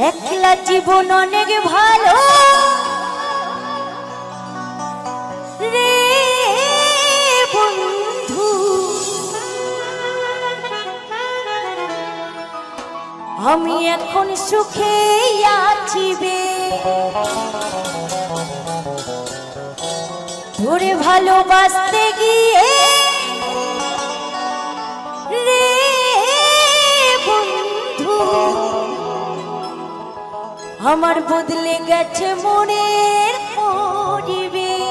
একলা জীবন অনেক ভালো রে বন্ধু, আমি এখন সুখে আছি বে, ধরে ভালোবাসতে গিয়ে রে বন্ধু, আমার বদলে গেছে মনের পরিবেশ।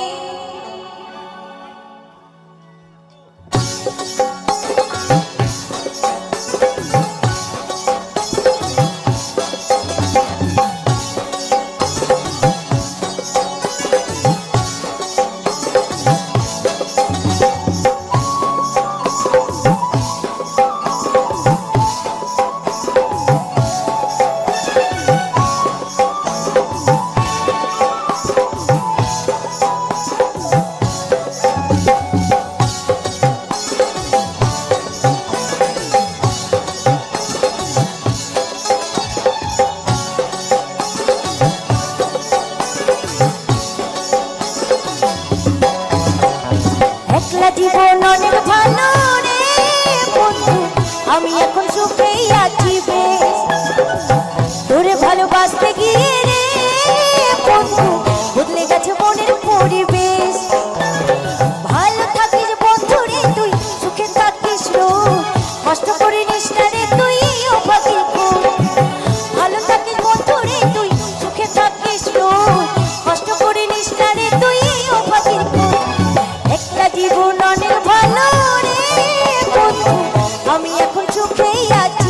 একলা জীবন অনেক ভালো রে বন্ধু, আমি এখন সুখেই আছি বেশ, তোরে ভালোবাসতে গিয়ে রে বন্ধু, বদলে গেছে মনের পরিবেশ। ভালো থাকিস বন্ধু রে তুই, সুখে থাকিস রোজ, কষ্ট করে নিস না রে তুই অভাগী খুব। ভালো থাকিস বন্ধু রে তুই, সুখে থাকিস রোজ, কষ্ট করে নিস না রে তুই অভাগী খুব। একলা জীবন অনেক ভালো রে বন্ধু, আমি এখন সুখেই আছি।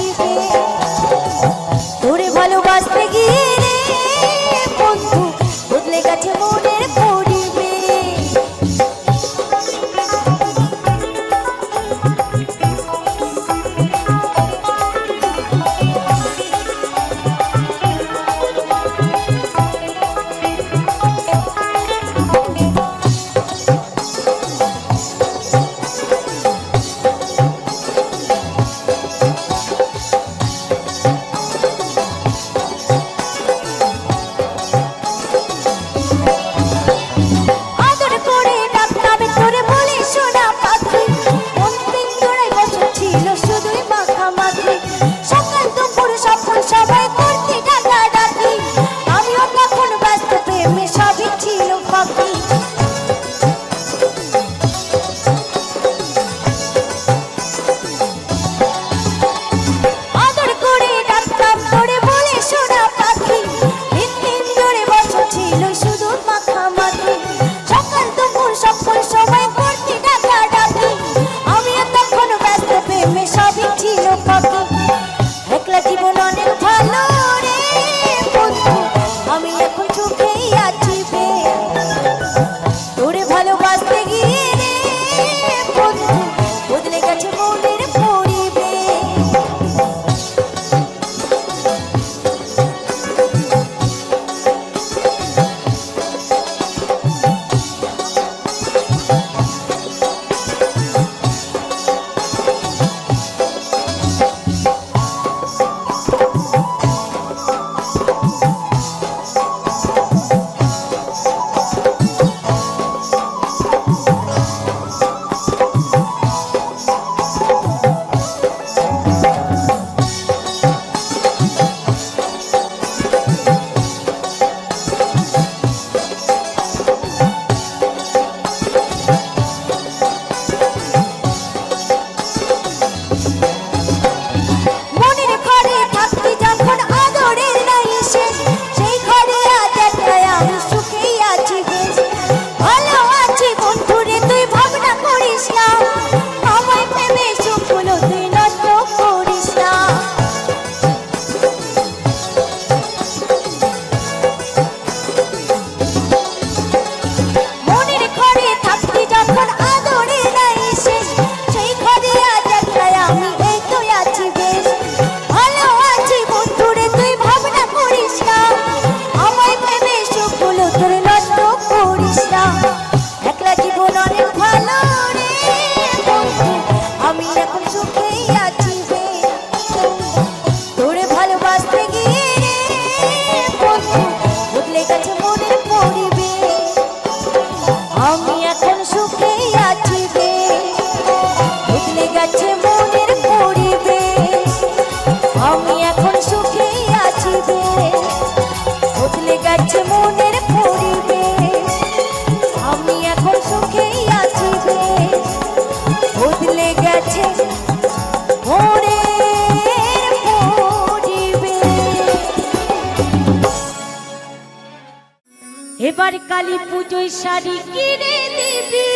এবার কালী পুজোয় শাড়ি কিনে দিবি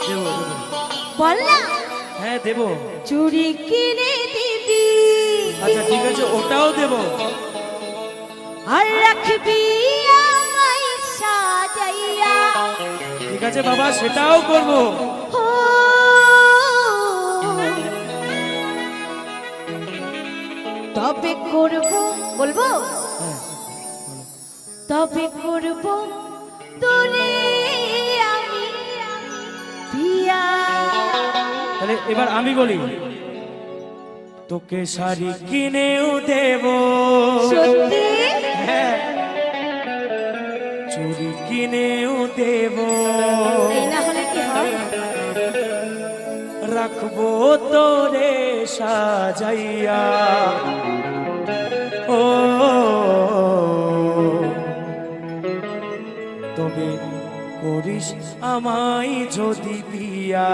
দেবো দেবো। বল না হ্যাঁ দেবো। চুড়ি কিনে দিবি আচ্ছা ঠিক আছে, ওটাও দেবো। আর রাখবি আমায় সাজাইয়া ঠিক আছে বাবা, সেটাও করবো। ও, তবে করব বলবো হ্যাঁ, তবে করব তোরে আমি বিয়া তাহলে এবার আমি বলি, তোকে শাড়ি কিনেও দেবো, সত্যি হ্যাঁ, চুড়ি কিনেও দেবো, এই না হলে কি হয় রাখবো তোরে সাজাইয়া। ও তবে করিস আমায় যদি বিয়া।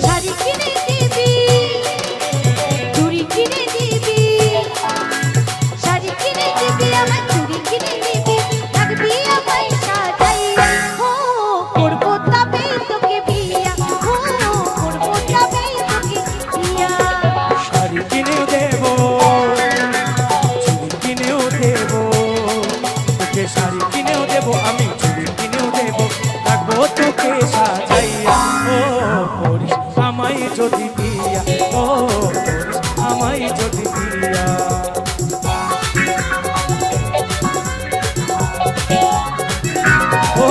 শাড়ি কিনে দিবি চুড়ি কিনে দিবি শাড়ি কিনে দিবি আমার চুড়ি কিনে দিবি রাখবি আমায় সাজাইয়া ও করব তবে তোকে বিয়া ও করব তবে তোকে বিয়া শাড়ি কিনেও দেবো, চুড়ি কিনেও দেবো, তোকে শাড়ি কিনেও দেবো, আমি চুড়ি কিনেও দেবো, রাখবো তোকে সাজাইয়া। ও করিস আমায় যদি বিয়া, ও করিস আমায় যদি বিয়া। ও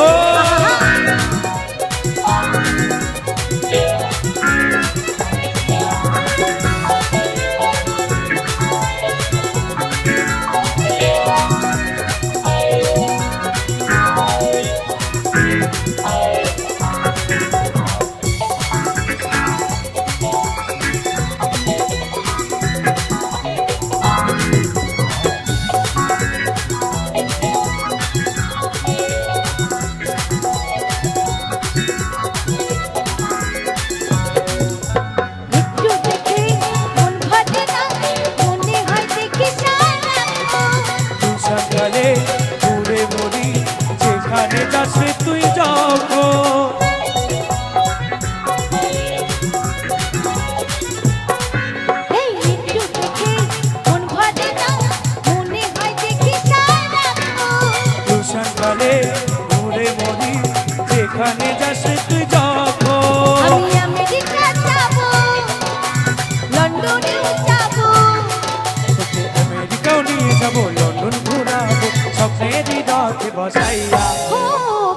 একটু দেখে মন ভাজে না মনে হয় দেখি সারা সকালে ঘুরে মরি, যেখানে যাস তুই যখন। এই একটু দেখে মন ভাজে না মনে হয় দেখি সারা সকালে ঘুরে মরি, যেখানে যাস তুই যখন। আমি আমেরিকা যাব লন্ডনেও যাব তোকে আমেরিকাও নিয়ে যাবো, লন্ডন ঘুরাবো, স্বপ্নেরই রথে বসাইয়া। ও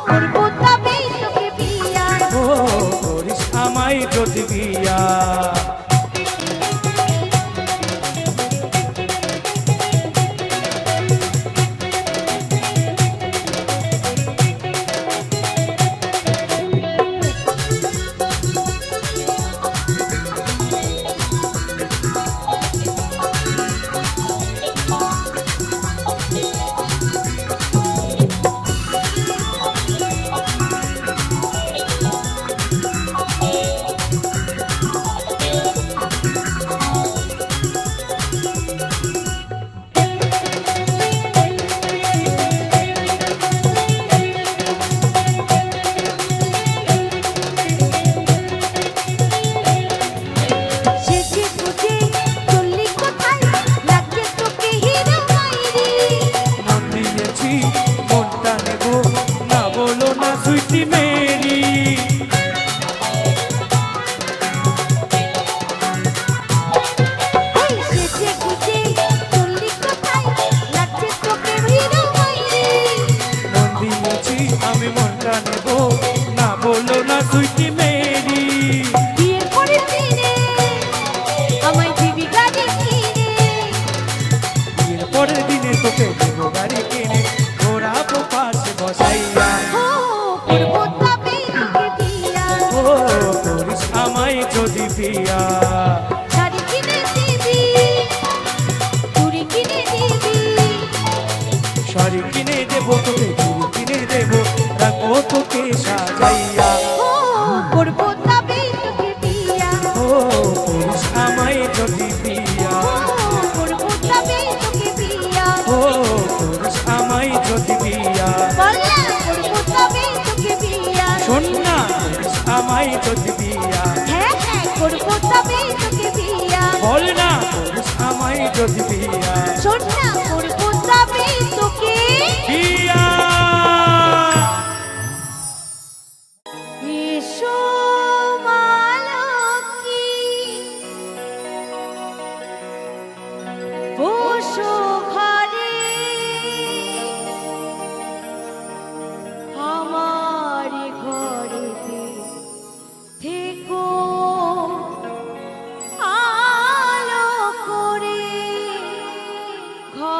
করব তবে তোকে বিয়া ও করিস আমায় যদি বিয়া। যদি বিয়া শাড়ি কিনে দিবি চুড়ি কিনে দিবি শাড়ি কিনে দেবো তোকে চুড়ি কিনে দেবো রাখবো তোকে সাজাইয়া ও করবো তবে তোকে বিয়া ও করিস আমায় যদি বিয়া ও করবো তবে তোকে বিয়া ও করিস আমায় যদি বিয়া বল না করবো তবে তোকে বিয়া শোন না করিস আমায় যদি বিয়া হ্যাঁ হ্যাঁ করবো তবে তোকে বিয়া বল না করিস আমায় যদি বিয়া শোন না করবো তবে তোকে বিয়া এসো মা লক্ষ্মী, বসো ঘরে আমার ঘরেতে থেকো আলো করে ঘর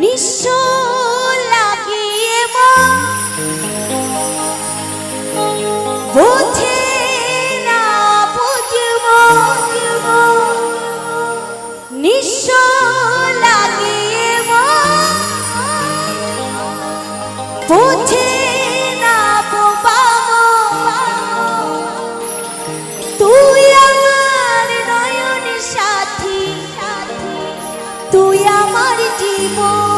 নিঃস্ব লাগিয়ে মন বোঝে না বুঝব নিঃস্ব লাগিয়ে মন বোঝে না তুই আমার নয়ন সাথী তুই আমার জীবন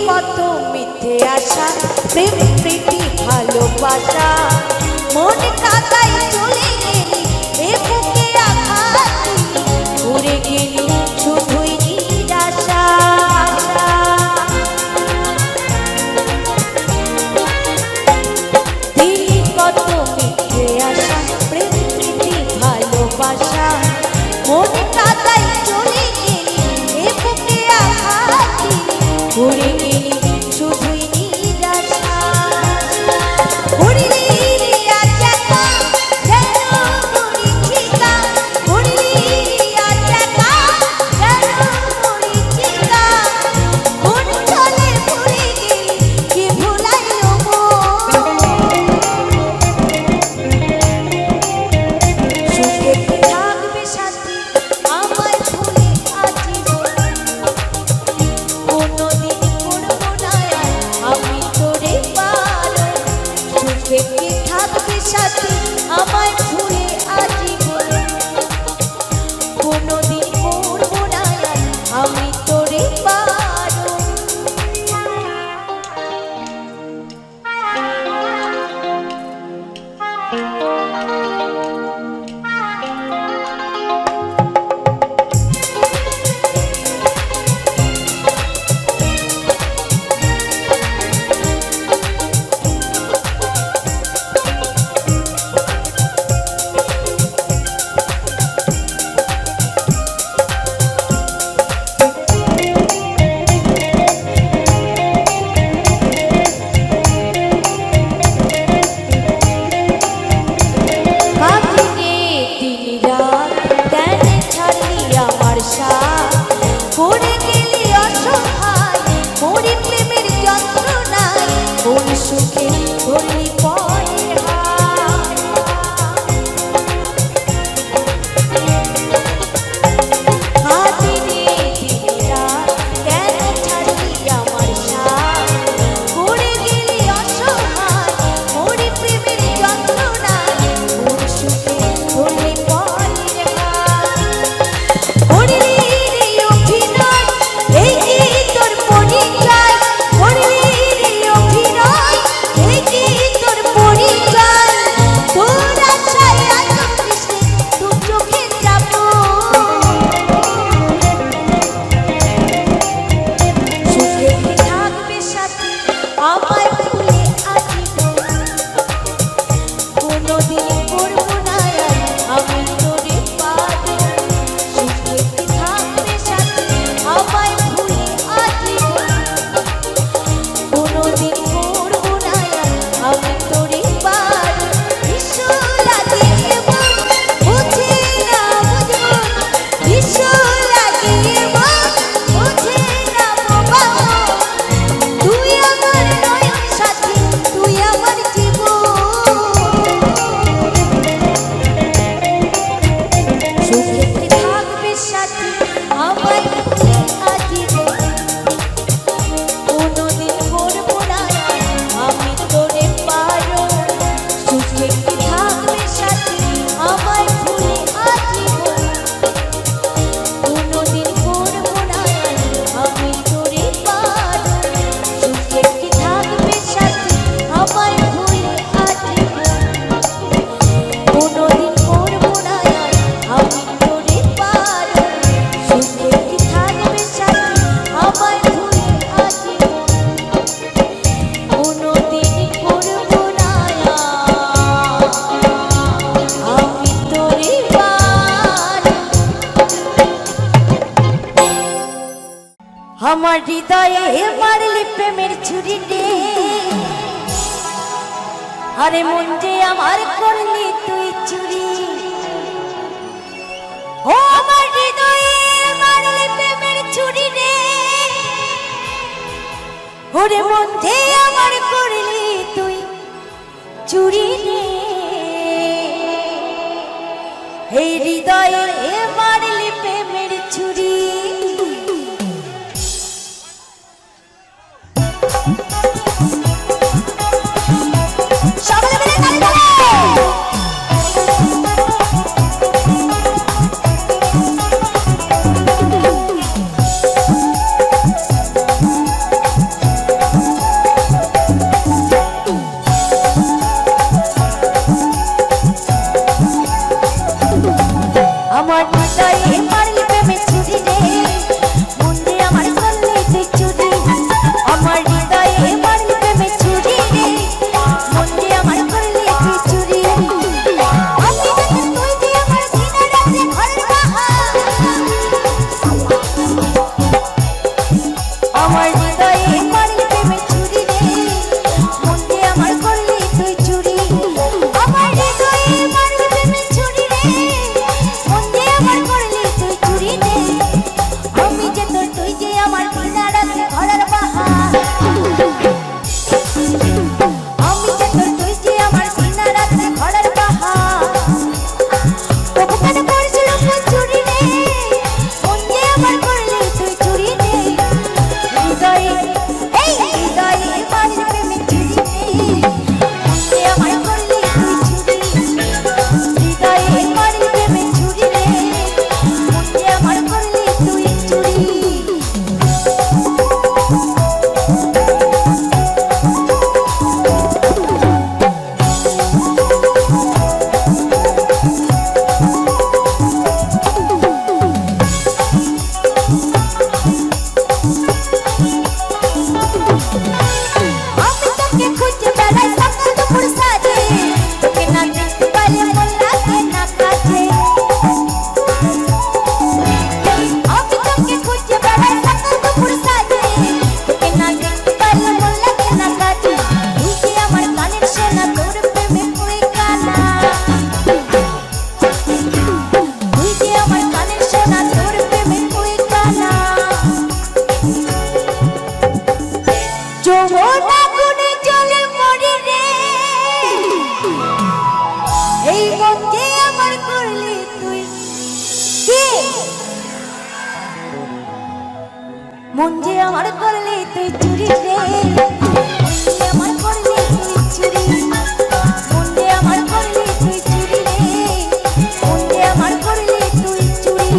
কত মিথ্যে আশা প্রেম প্রীতি ভালোবাসা মন কাদাই চলে গেলি এ বুকে আঘাত উড়ে গেলি শুধুই নিরাশা দিলি কত মিথ্যে আশা প্রেম প্রীতি ভালোবাসা মন কাদাই চলে গেলি এ বুকে আঘাত উড়ে গেলি শুধুই নিরাশা উড়লি আচাকা যেন মরিচিকা উড়লি আচাকা যেন মরিচিকা কোন চলে ভুলে গেলি কি ভুলাইলো সুখে থাকবে সাথী আমার ভুলে আজীবন কোনদিন করবো না আমি তোরে পারো সুখে থাকবে সাথী আমার ভুলে আজীবন কোনদিন করবো না আমি তোরে পারো কাঁদিনে আমার হৃদয়ে মারলি প্রেমের ছুরি রে, আরে মন যে আমার করলি তুই চুরি। ও আমার হৃদয়ে মারলি প্রেমের ছুরি রে, ওরে মন যে আমার করলি তুই চুরি রে। এই হৃদয়ে মারলি প্রেমের ছুরি। সকলে মিলে তালি তালি। আমার হৃদয়ে মারলি প্রেমের ছুরি রে, মন দিয়ে আমার করলি তুই চুরি। আমার হৃদয়ে মারলি প্রেমের ছুরি রে, মন দিয়ে আমার করলি তুই চুরি। আমি জানি তুই যে আমার দিনে রাতে ঘরের বাহার। আমার হৃদয়ে মারলি প্রেমের ছুরি রে, মন দিয়ে আমার করলি তুই চুরি। আমার হৃদয়ে মারলি প্রেমের ছুরি রে, মন দিয়ে আমার করলি তুই চুরি রে। আমি যে তোর তুই যে আমার দিনে রাতে ঘরের বাহার। আমি যে তোর তুই যে আমার দিনে রাতে ঘরের বাহার। তবু কেন করেছিল তুই চুরি রে, মন দিয়ে আমার করলি তুই চুরি রে। হৃদয়ে এই হৃদয়ে মারলি প্রেমের ছুরি রে, মন দিয়ে আমার করলি তুই চুরি। হৃদয়ে মারলি প্রেমের ছুরি রে, মন দিয়ে আমার করলি তুই চুরি। আমি তোকে খুঁজে বেড়াই সকাল দুপুর সাজে, তোকে না দেখতে পাইলে মন লাগে না কাজে। আমি তোকে খুঁজে বেড়াই সকাল দুপুর সাজে, তোকে না দেখতে পাইলে মন লাগে না কাজে। তুই যে আমার কানের সোনা, তোর প্রেমে কই কানা। তুই যে আমার কানের সোনা, তোর প্রেমে কই কানা। যমুনা গুনে চলে মরি রে, এই মন যে আমার করলি তুই কি। মন যে আমার করলি তুই চুরি রে, মন যে আমার করলি তুই চুরি। মন যে আমার করলি তুই চুরি রে, মন যে আমার করলি তুই চুরি।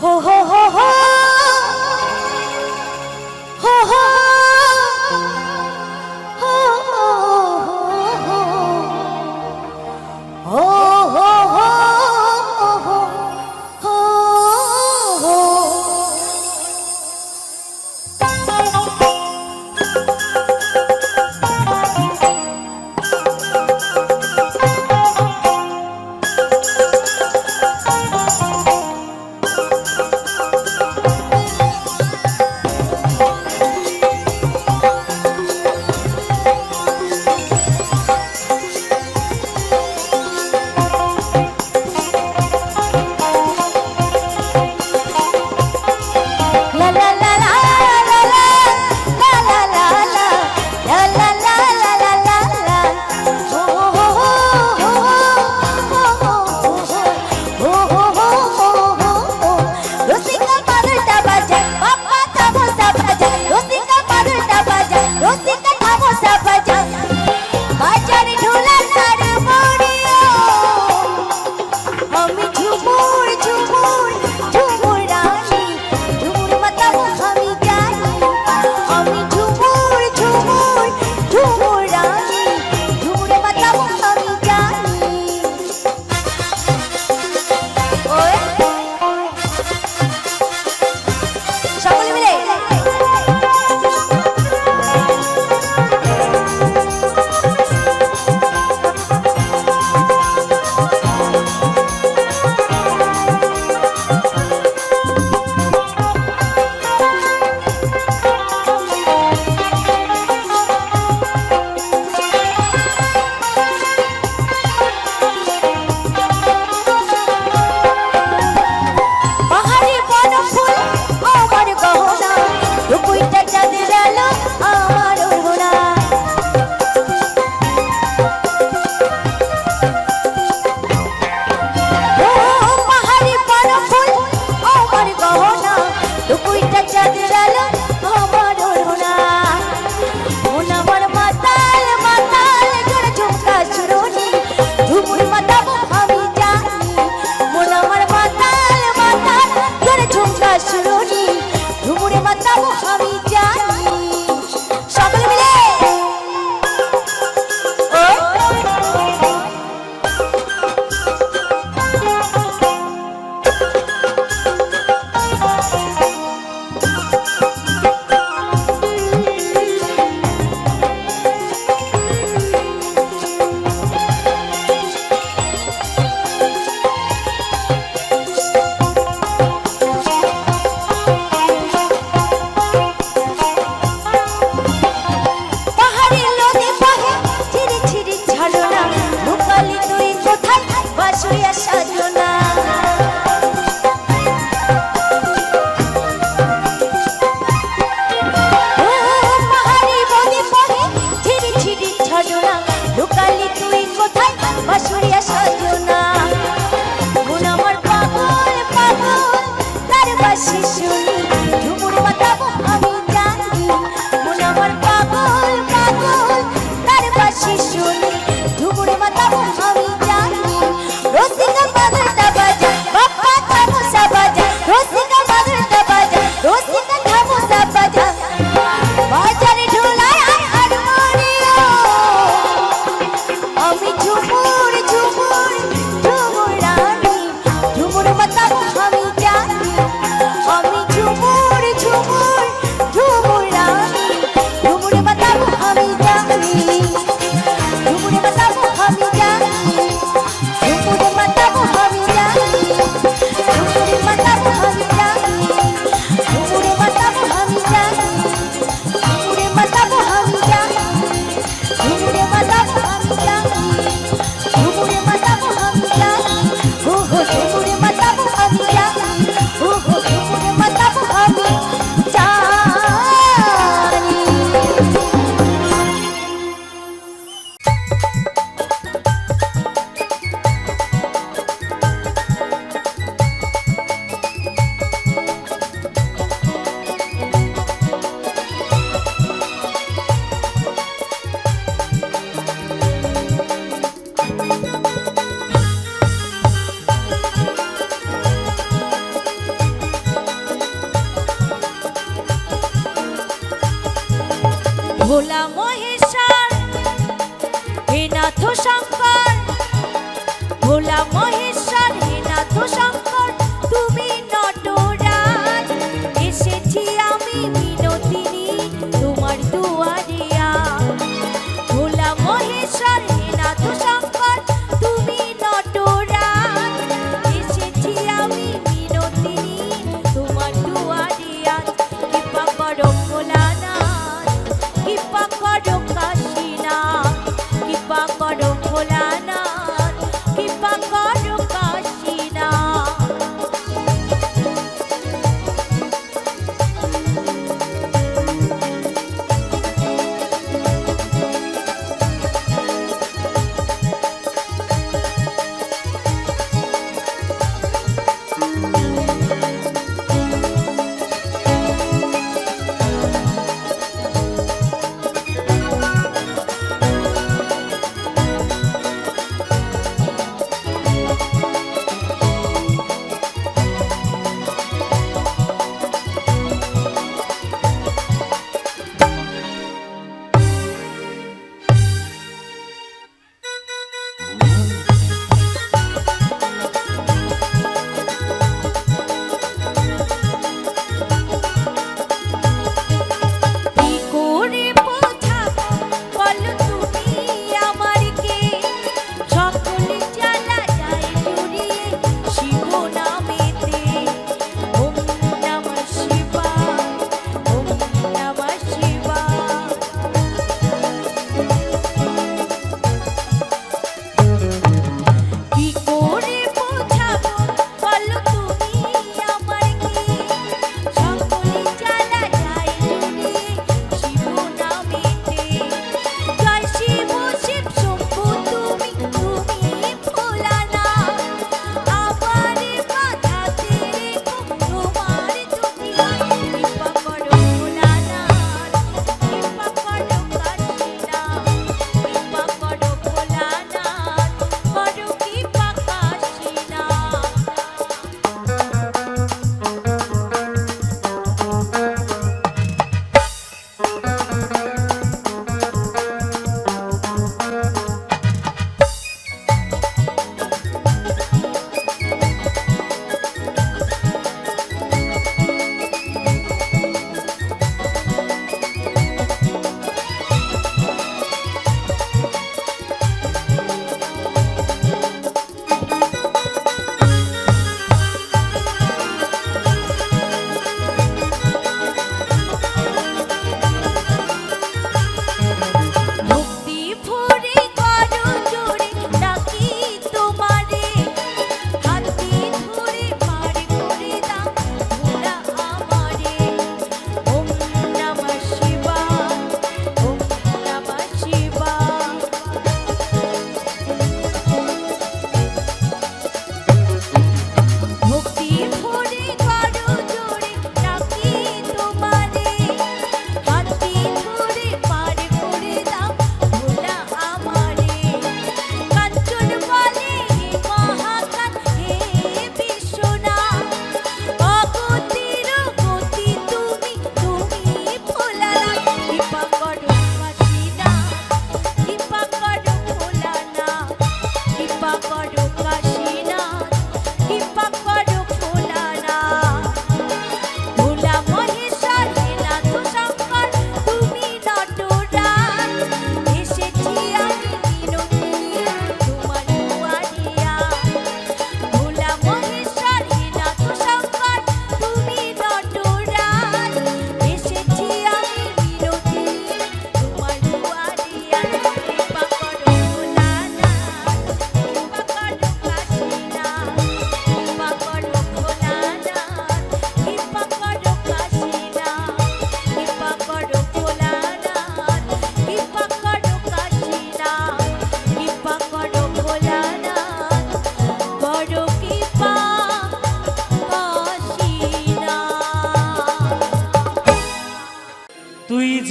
হো হো হো হো হো হো হো হো হো হো হো।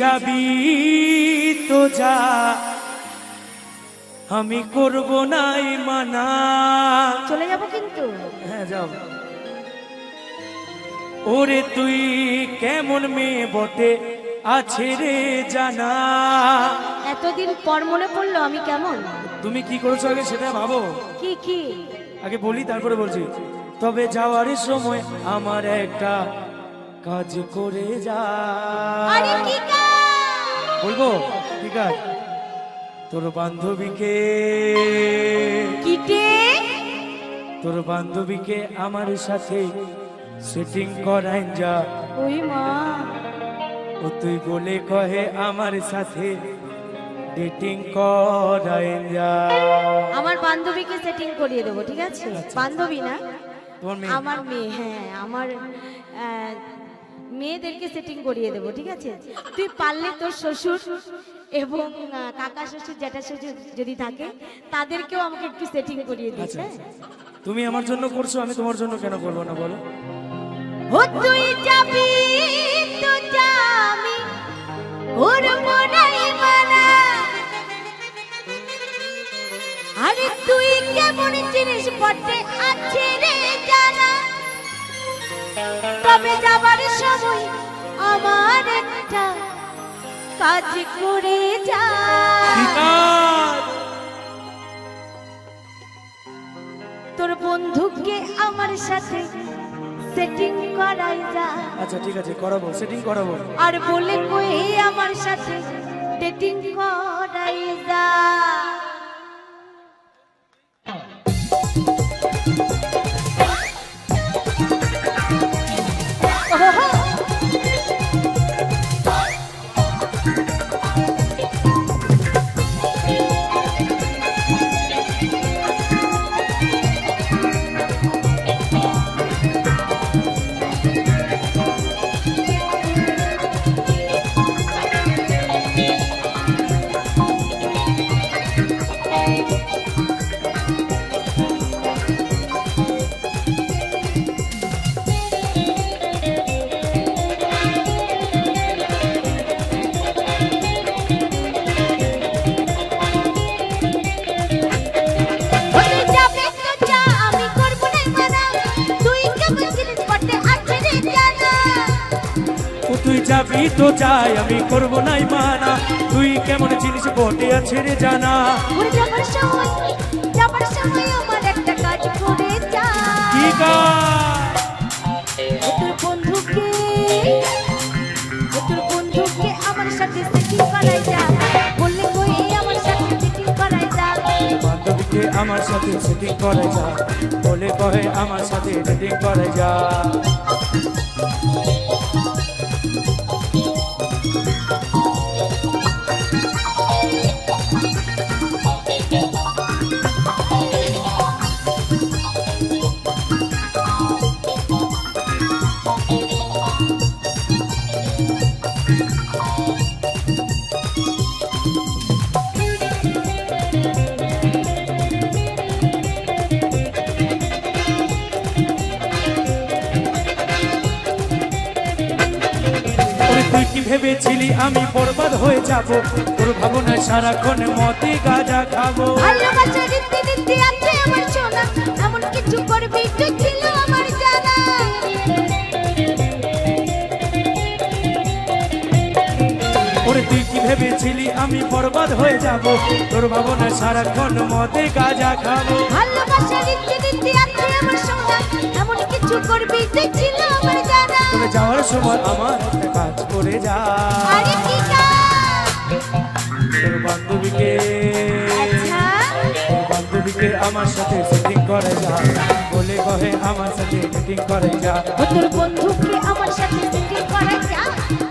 যাবি তো যা, আমি করব নাই মানা। চলে যাব কিন্তু। হ্যাঁ যাও। ওরে তুই কেমন মেয়ে বটে আছে রে জানা। এতদিন পর মনে পড়লো আমি কেমন। তুমি কি করেছো আগে সেটা ভাবো। কি কি? আগে বলি তারপরে বলছি। তবে যাওয়ার সময় আমার একটা কাজ করে যা। আরে কি কাজ? বলবো ঠিক আছে। তোর বান্ধবীকে, কিটে তোর বান্ধবীকে আমার সাথে সেটিং করাই যা। ওই মা, ও তুই বলে কহে আমার সাথে ডেটিং করাই যা। আমার বান্ধবীকে সেটিং করিয়ে দেবো, ঠিক আছে? বান্ধবী না, তোমার মেয়ে? আমার মেয়ে। হ্যাঁ, আমার মেয়েদেরকে সেটিং করিয়ে দেবো, ঠিক আছে? তুই পারলে তোর শ্বশুর এবং কাকা শ্বশুর জ্যাঠা শ্বশুর যদি থাকে তাদেরকেও আমাকে একটু সেটিং করিয়ে দিস। আচ্ছা, তুমি আমার জন্য করছো, আমি তোমার জন্য কেন করবো না বলো? ও তুই যাবি তো যা, আমি করবো নাই মানা। আরে তুই কেমন জিনিস বটে আছে রে জানা। তবে যাবার সময় আমার একটা কাজ করে যা। ঠিক আছে। তোর বন্ধুকে আমার সাথে সেটিং করাই যা। আচ্ছা ঠিক আছে, করাবো, সেটিং করাবো। আর বলে কই আমার সাথে ডেটিং করাই যা। ওহো, তুই যাবি তো যা, আমি করবো নাই মানা। তুই কেমন জিনিস বটে আছে রে জানা। ও তুই যাবি তো যাই, আমি করবো নাই মানা। তুই কেমন জিনিস বটে আছে রে জানা। ওরে যাবার সময় আমার একটা কাজ করে যা। ঠিক আছে। ও তোর বন্ধুকে আমার সাথে সেটিং করাই যা। বললে কই আমার সাথে সেটিং করাই যা। বান্ধবীকে আমার সাথে সেটিং করে যা, বলে কহে আমার সাথে ডেটিং করে যা। ওরে তুই কি ভেবেছিলি আমি বরবাদ হয়ে যাব? তোর ভাবনায় সারাক্ষণ মতে গাঁজা খাবো। ভালোবাসা রীতি নীতি আছে আমার সোনা, এমন কিছু করবি তো ছিল আমার জানা। ওরে তুই কি ভেবেছিলি আমি বরবাদ হয়ে যাব? তোর ভাবনায় সারাক্ষণ মতে গাঁজা খাবো। ভালোবাসা রীতি নীতি আছে আমার সোনা, এমন কিছু করবি তো ছিল আমার জানা। তবে যাওয়ার সময় আমার একটা কাজ করে যা। আরে কি কাজ? তোর বান্ধবীকে, আচ্ছা, তোর বান্ধবীকে আমার সাথে সেটিং করে যা, বলে কহে আমার সাথে ডেটিং করে যা। ও তোর বন্ধুকে আমার সাথে সেটিং করাই যা।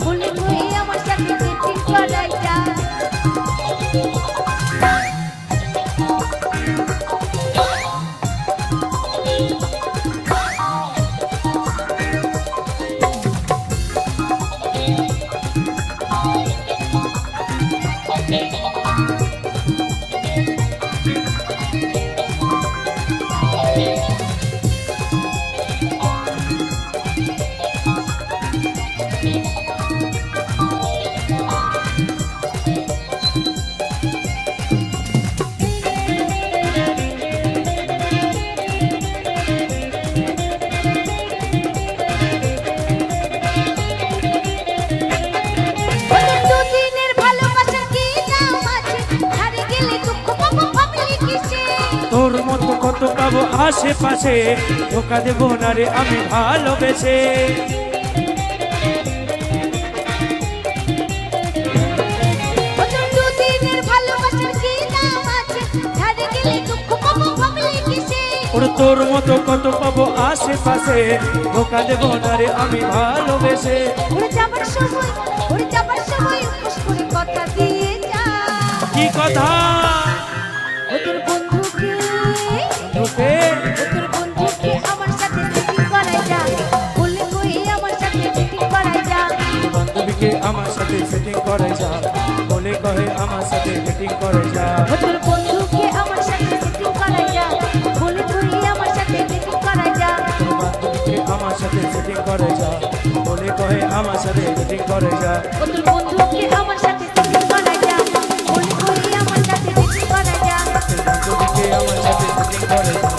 বলে কই আমার সাথে সেটিং করাই যা। আশেপাশে ধোকা দেব না রে আমি ভালোবেসে ওদের দুদিনের ভালোবাসার কি দাম আছে ধারে গেলে দুঃখ পাবো ভাবলে কিসে ওরে তোর মতো কত পাবো আশেপাশে ধোকা দেব না রে আমি ভালোবেসে ওরে যাবার সময় উপোস করে কথা দিয়ে যা কি কথা ওদের বন্ধুকে তোকে ওদের বন্ধুকে আমার সাথে মিটিং করাই যা বলে কই আমার সাথে মিটিং করাই যা বান্ধবীকে আমার সাথে সেটিং করে যা বলে কহে আমার সাথে মিটিং করে যা ওদের বন্ধুকে আমার সাথে মিটিং করাই যা বলে কই আমার সাথে মিটিং করাই যা তোর বান্ধবীকে আমার সাথে সেটিং করে যা বলে কহে আমার সাথে মিটিং করে যা ওদের বন্ধুকে আমার সাথে মিটিং করাই যা বলে কই আমার সাথে মিটিং করাই যা তোর বান্ধবীকে আমার সাথে সেটিং করে যা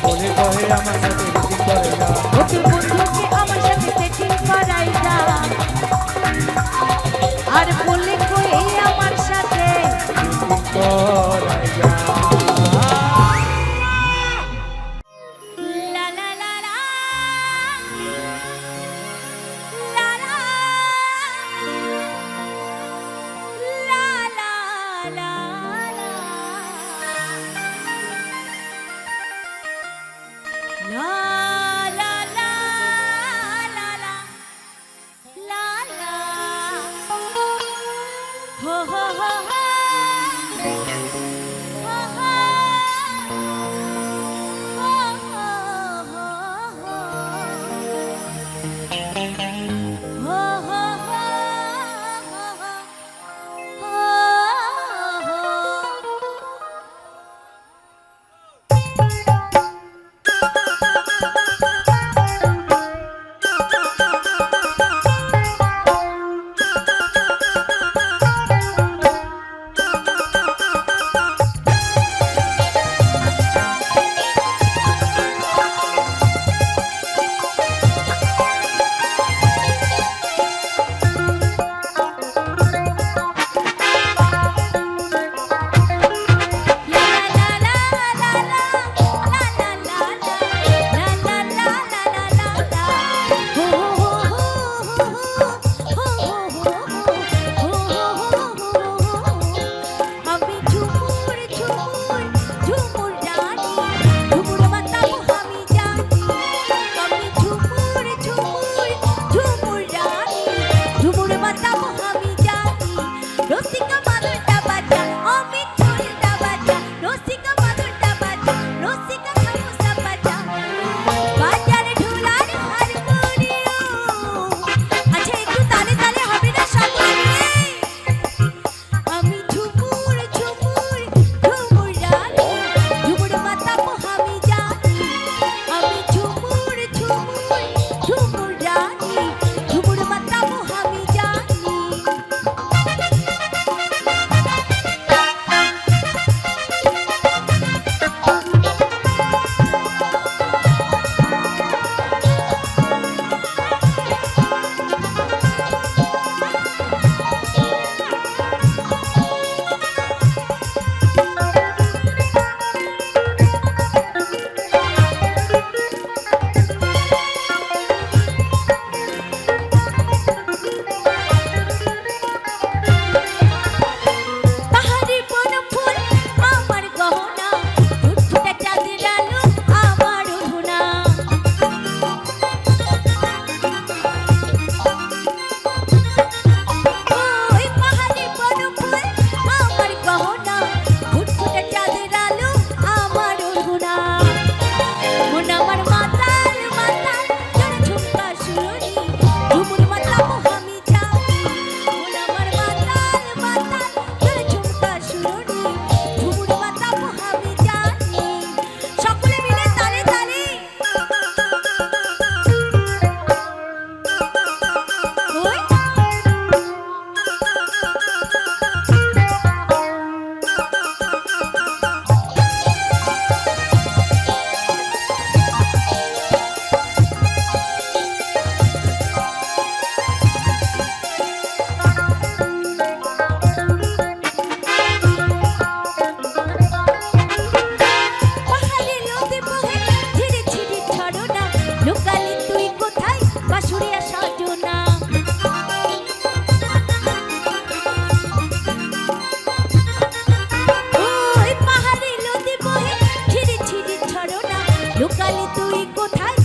বলে কহে আমার সাথে মিটিং করে যা ওদের বন্ধুকে আমার সাথে সেটিং করাই যা আর বলে কই আমার সাথে মিটিং করে যা লা লা লা লা লা লা লা লা লা লা লা লা লা লা লা হো হো হো হো হো কোথায়